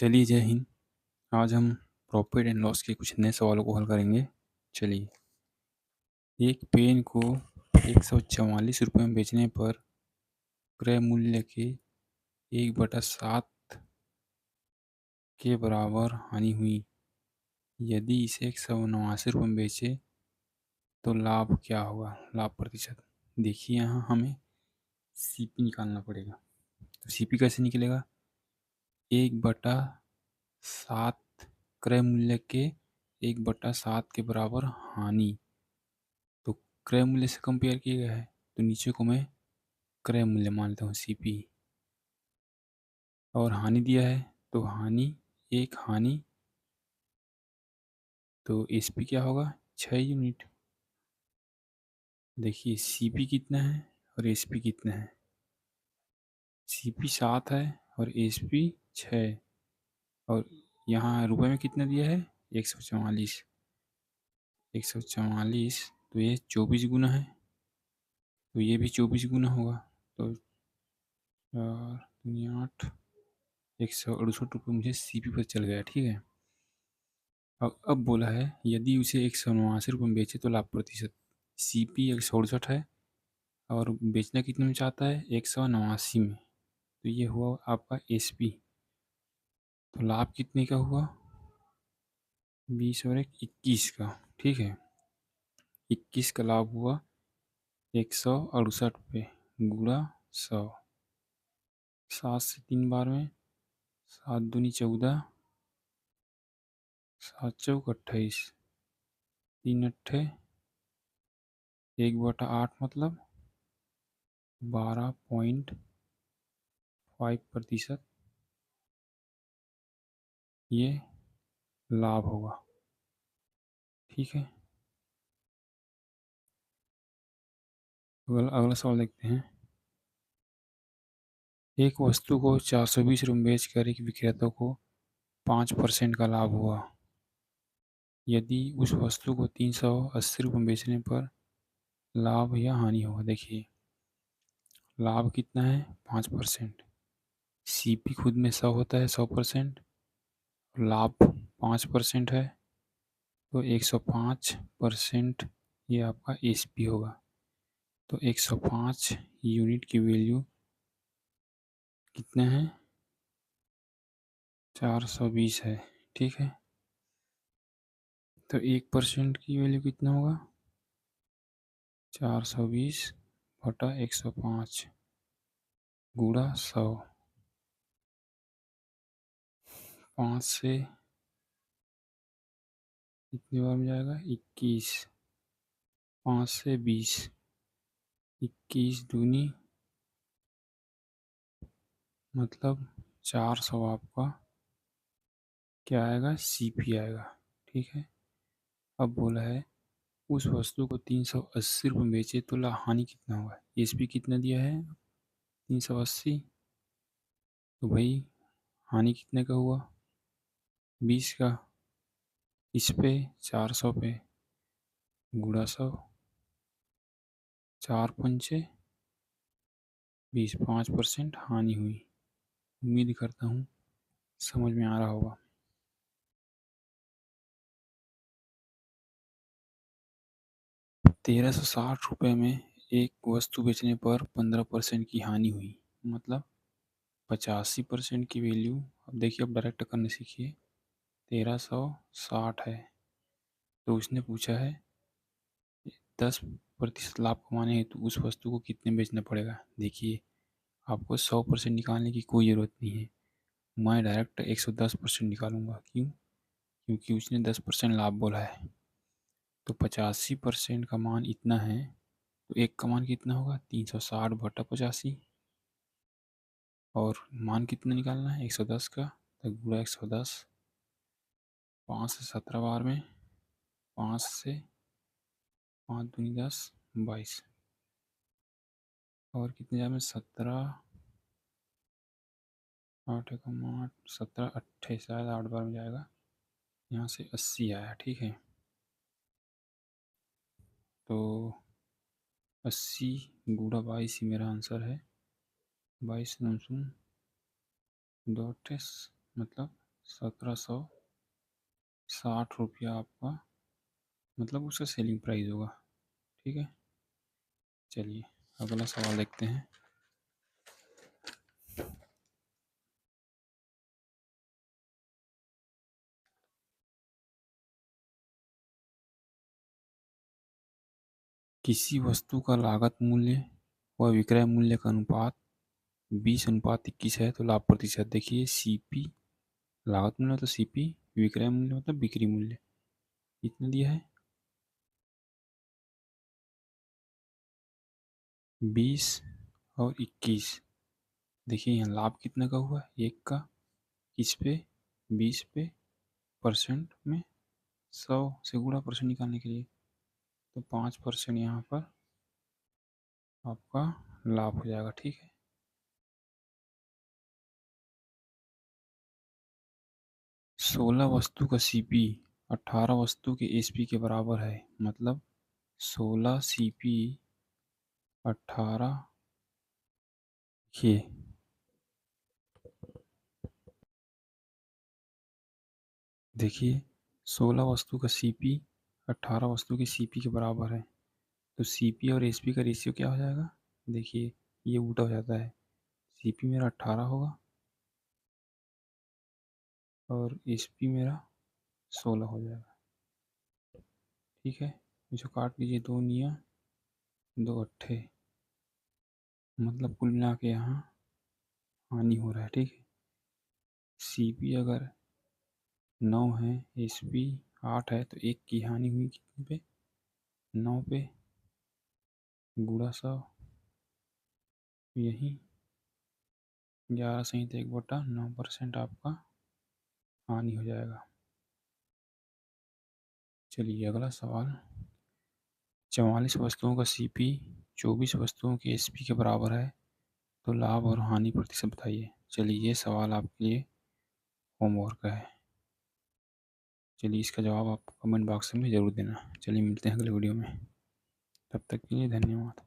चलिए, जय हिंद। आज हम प्रॉफिट एंड लॉस के कुछ नए सवालों को हल करेंगे। चलिए, एक पेन को 144 रुपये में बेचने पर क्रय मूल्य के 1/7 के बराबर हानि हुई। यदि इसे 189 रुपये में बेचे तो लाभ क्या होगा? लाभ प्रतिशत। देखिए, यहाँ हमें सीपी निकालना पड़ेगा। तो सीपी कैसे निकलेगा? 1/7 क्रय मूल्य के 1/7 के बराबर हानि। तो क्रय मूल्य से कंपेयर किया गया है, तो नीचे को मैं क्रय मूल्य मान लेता हूँ सीपी। और हानि दिया है तो हानि, तो एसपी क्या होगा? 6 यूनिट। देखिए, सीपी कितना है और एसपी कितना है? सीपी 7 है और एसपी 6। और यहाँ रुपए में कितना दिया है? 144। 144, तो ये 24 गुना है, तो ये भी 24 गुना होगा। तो 4 8, 168 रुपये मुझे सीपी पर चल गया। ठीक है। अब बोला है यदि उसे 189 रुपये में बेचे तो लाभ प्रतिशत। सीपी 168 है और बेचना कितने में चाहता है? 189 में। तो ये हुआ आपका एसपी। तो लाभ कितने का हुआ? 20 और 1 21 का। ठीक है, 21 का लाभ हुआ 168 रुपये गुणा 100। 7 से 3 बार में, 7 दूनी 14, 7 चौक 28, 3 अट्ठे 1/8 मतलब 12.5% ये लाभ होगा। ठीक है, अगला सवाल देखते हैं। एक वस्तु को 420 रुपये में बेचकर एक विक्रेता को 5% का लाभ हुआ। यदि उस वस्तु को 380 रुपये में बेचने पर लाभ या हानि होगा। देखिए, लाभ कितना है? 5%। सीपी खुद में 100 होता है, 100%। लाभ 5% है, तो 105% ये आपका एसपी होगा। तो 105 यूनिट की वैल्यू कितना है? 420 है। ठीक है, तो 1% की वैल्यू कितना होगा? 420/105 गुणा 100। 5 से कितनी बार में जाएगा? 21। 5 से 20, 21 दूनी मतलब 400 आपका क्या आएगा? सीपी आएगा। ठीक है, अब बोला है उस वस्तु को 380 रुपये में बेचे तो हानि कितना होगा? एसपी कितना दिया है? 380। तो भाई हानि कितने का हुआ? 20 का। इस पे 400 पे गुणा 100, 4×5 = 20, 5% हानि हुई। उम्मीद करता हूँ समझ में आ रहा होगा। 1360 रुपये में एक वस्तु बेचने पर 15% की हानि हुई, मतलब 85% की वैल्यू। अब देखिए, अब डायरेक्ट करने सीखिए। 1360 है, तो उसने पूछा है 10% लाभ कमाने हेतु उस वस्तु को कितने बेचना पड़ेगा। देखिए, आपको 100% निकालने की कोई ज़रूरत नहीं है। मैं डायरेक्ट 110% निकालूंगा। क्यों? क्योंकि उसने 10% लाभ बोला है। तो 85% का मान इतना है, तो एक का मान कितना होगा? 360/85। और मान कितना निकालना है? 110 का, तो गुणा 110। 5 से 17 बार में, 5 से 5 दूनी 10, 22। और कितने जा में? 17, 8 एकम 8, 17 अट्ठे, शायद 8 बार में जाएगा। यहाँ से 80 आया। ठीक है, तो 80 गुणा 22 ही मेरा आंसर है। 22 9 2 मतलब 1760 आपका मतलब उसका सेलिंग प्राइस होगा। ठीक है, चलिए अगला सवाल देखते हैं। किसी वस्तु का लागत मूल्य व विक्रय मूल्य का अनुपात 20:21 है तो लाभ प्रतिशत। देखिए सीपी लागत मूल्य मतलब सीपी, विक्रय मूल्य मतलब बिक्री मूल्य, कितना दिया है 20 और 21। देखिए यहाँ लाभ कितना का हुआ, एक का, किस पे 20 पे, परसेंट में 100 से गुणा परसेंट निकालने के लिए, तो 5% यहाँ पर आपका लाभ हो जाएगा। ठीक है, 16 वस्तु का सीपी 18 वस्तु के एसपी के बराबर है, मतलब 16 सीपी 18 ये देखिए 16 वस्तु का सीपी 18 वस्तु के सीपी के बराबर है, तो सीपी और एसपी का रेशियो क्या हो जाएगा, देखिए ये उल्टा हो जाता है, सीपी मेरा 18 होगा और एसपी मेरा 16 हो जाएगा। ठीक है, इसको काट लीजिए, दो निया दो अट्ठे, मतलब कुल मिला के यहाँ हानि हो रहा है। ठीक है, सीपी अगर 9 है, एसपी 8 है, तो एक की हानि हुई कितने पे, 9 पे, गुणा 100, यही 11 सही 1/9% आपका हानि हो जाएगा। चलिए अगला सवाल, 44 वस्तुओं का सीपी 24 वस्तुओं के एसपी के बराबर है, तो लाभ और हानि प्रतिशत बताइए। चलिए ये सवाल आपके लिए होमवर्क का है। चलिए इसका जवाब आप कमेंट बॉक्स में ज़रूर देना। चलिए मिलते हैं अगले वीडियो में, तब तक के लिए धन्यवाद।